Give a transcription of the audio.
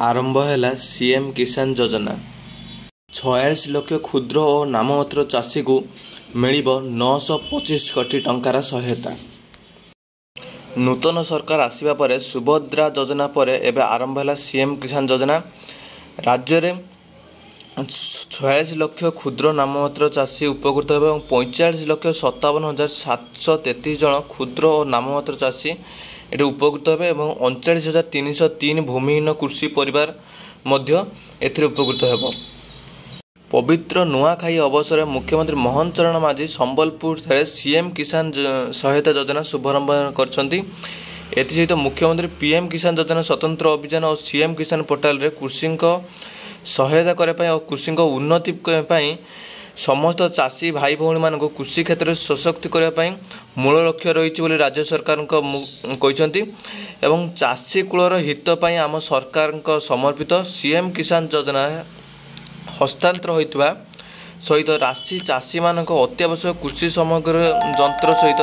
आरंभ है सीएम किसान योजना। 46 लाख क्षुद्र और नाममात्र चाषी को मिल 925 कोटी टंकार सहायता। नूतन सरकार आसिबा परे सुभद्रा योजना पर एवं आरंभ है सीएम किसान योजना। राज्य में 46 लाख क्षुद्र नाममात्र चाषी उपकृत होगा और 45,57,733 जन क्षुद्र और नाममात्र चाषी ये उपकृत होते और 39,303 भूमिहीन कृषि परिवार मध्य एथिरे उपकृत होब। पवित्र नुआखाई अवसर मुख्यमंत्री मोहन चरण माझी संबलपुर सीएम किसान सहायता योजना शुभारंभ करछंती। एसहित मुख्यमंत्री पीएम किसान योजना स्वतंत्र अभियान और सीएम किसान पोर्टाल रे कृषि सहायता करने और कृषि उन्नति समस्त चाषी भाई भौणी मान कृषि क्षेत्र में सशक्त करने मूल लक्ष्य रही राज्य सरकार कहते एवं चाषी कूलर हित आम सरकार समर्पित सीएम किसान योजना हस्तांतर होता सहित राशि चाषी मान अत्यावश्यक कृषि सामग्री जंत्र सहित